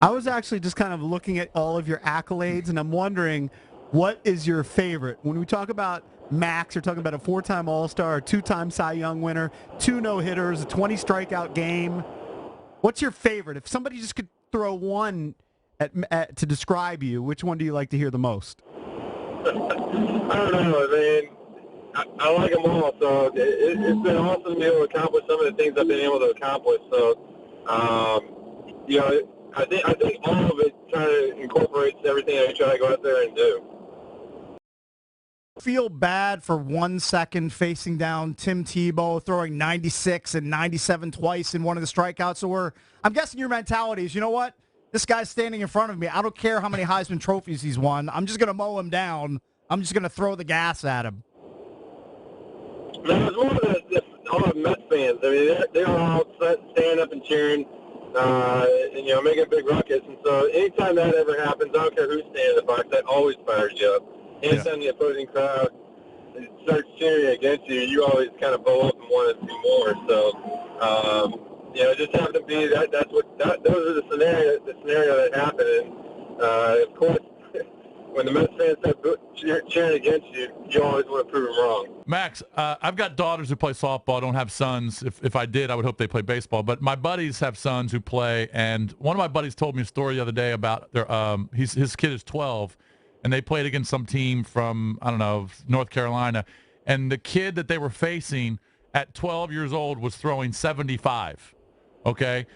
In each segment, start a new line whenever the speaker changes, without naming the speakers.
I was actually just kind of looking at all of your accolades, and I'm wondering, what is your favorite? When we talk about Max, you're talking about a 4-time All-Star, a 2-time Cy Young winner, 2 no-hitters, a 20 strikeout game. What's your favorite? If somebody just could throw one to describe you, which one do you like to hear the most?
I don't know, man. I like them all, so it's been awesome to be able to accomplish some of the things I've been able to accomplish. So, I think all of it kind of incorporates everything I try to go out there and do.
Feel bad for 1 second facing down Tim Tebow, throwing 96 and 97 twice in one of the strikeouts? Or I'm guessing your mentality is, you know what? This guy's standing in front of me. I don't care how many Heisman trophies he's won. I'm just going to mow him down. I'm just going to throw the gas at him.
No, it's more of all the Mets fans. I mean, they're all standing up and cheering, and making a big ruckus. And so anytime that ever happens, I don't care who's standing in the box, that always fires you up. Anytime the opposing crowd starts cheering against you, you always kind of bow up and want to do more. So, it just happened to be those are the scenario that happened. And of course, when the Mets fans start cheering against you, you always want to prove them wrong.
Max, I've got daughters who play softball. I don't have sons. If I did, I would hope they play baseball. But my buddies have sons who play, and one of my buddies told me a story the other day about his kid is 12, and they played against some team from, I don't know, North Carolina, and the kid that they were facing at 12 years old was throwing 75, okay?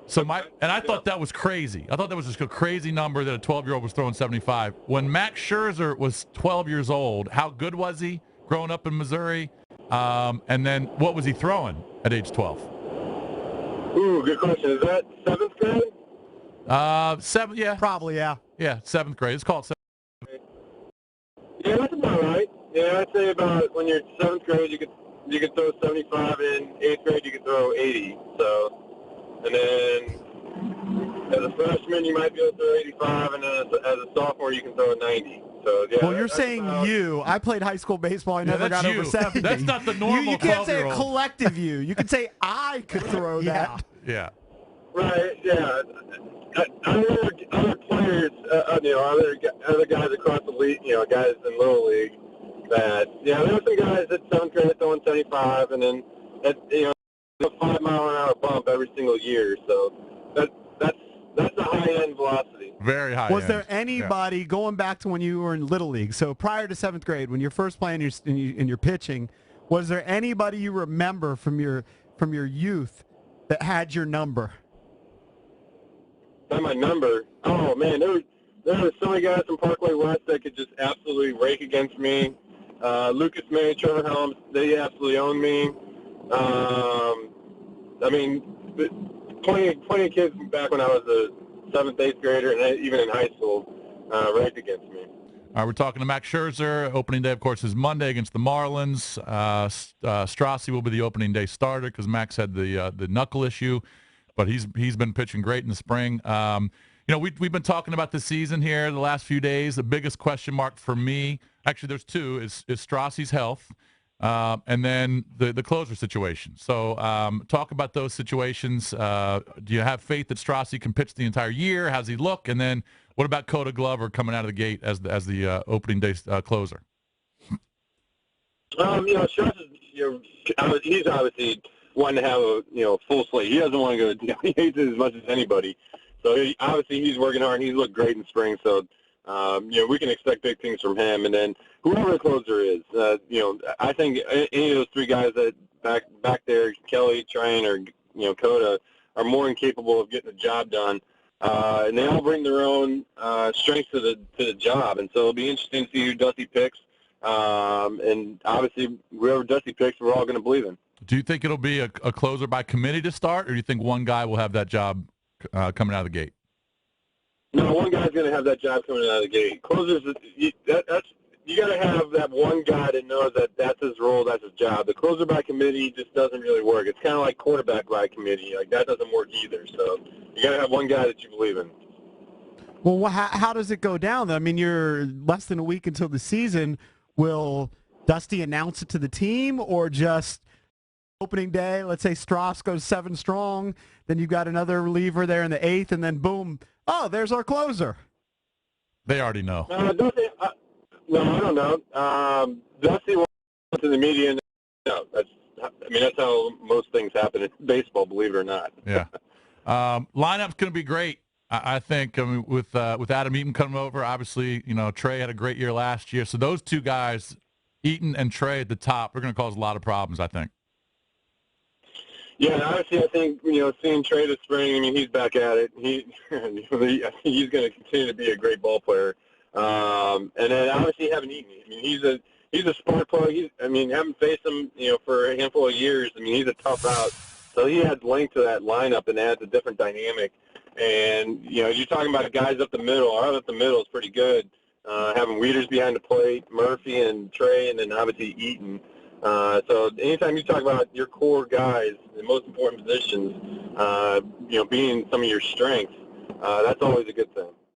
So I thought that was crazy. I thought that was just a crazy number that a 12-year-old was throwing 75. When Max Scherzer was 12 years old, how good was he growing up in Missouri? And then what was he throwing at age 12?
Ooh, good question. Is that 7th grade?
7, yeah.
Probably, yeah.
Yeah, 7th grade. It's called 7th.
Yeah, that's about right. Yeah, I'd say about when you're 7th grade, you could throw 75, and in 8th grade you could throw 80. So. And then as a freshman, you might be able to throw 85, and then as a sophomore, you can throw 90. So, yeah.
Well, you're saying you. I played high school baseball. I never got over 70.
That's not the normal
You can't say a
12-year-old.
Collective you. You can say I could throw that.
Yeah.
Right, yeah. Other players, other guys across the league, guys in Little League that, there were some guys at 7th grade throwing 75, and then, a 5-mile-an-hour bump every single year, so that's a high-end velocity.
Very high.
Was there anybody going back to when you were in Little League? So prior to 7th grade, when you're first playing in your pitching, was there anybody you remember from your youth that had your number?
Had my number? Oh man, there were so many guys from Parkway West that could just absolutely rake against me. Lucas May, Trevor Helms, they absolutely owned me. Plenty of kids back when I was a 7th, 8th grader, and even in high school, raked against me.
All right, we're talking to Max Scherzer. Opening day, of course, is Monday against the Marlins. Strassi will be the opening day starter because Max had the knuckle issue, but he's been pitching great in the spring. We've been talking about this season here the last few days. The biggest question mark for me, actually, there's two, is Strassi's health. And then the closer situation. So talk about those situations. Do you have faith that Strassi can pitch the entire year? How's he look? And then what about Coda Glover coming out of the gate as the opening day closer?
Strassi, he's obviously wanting to have a full slate. He doesn't want to go. He hates it as much as anybody. So he's working hard. And he's looked great in spring. So. We can expect big things from him, and then whoever the closer is, I think any of those three guys that back there, Kelly, Tryon, or Coda, are more than capable of getting the job done, and they all bring their own strengths to the job, and so it'll be interesting to see who Dusty picks, and obviously whoever Dusty picks, we're all going to believe in. Do
you think it'll be a closer by committee to start, or do you think one guy will have that job coming out of the gate?
No, one guy's going to have that job coming out of the gate. Closers, you got to have that one guy that knows that that's his role, that's his job. The closer by committee just doesn't really work. It's kind of like quarterback by committee. Like, that doesn't work either. So you got to have one guy that you believe in.
Well, how does it go down, though? I mean, you're less than a week until the season. Will Dusty announce it to the team, or just opening day, let's say Strauss goes 7 strong, then you've got another reliever there in the 8th, and then boom, Oh, there's our closer.
They already know.
Dusty, no, I don't know. Dusty went to the media, and that's how most things happen in baseball, believe it or not.
Yeah. Lineup's going to be great. I think with Adam Eaton coming over, obviously, Trey had a great year last year. So those two guys, Eaton and Trey at the top, are going to cause a lot of problems, I think.
Yeah, honestly, I think, seeing Trey this spring, he's back at it. He's going to continue to be a great ball player. And then obviously having Eaton, he's a smart player. Having faced him, for a handful of years, he's a tough out. So he adds length to that lineup and adds a different dynamic. And, you're talking about guys up the middle. Our up the middle is pretty good. Having Wieters behind the plate, Murphy and Trey, and then obviously Eaton. So anytime you talk about your core guys, the most important positions, being some of your strengths, that's always a good thing.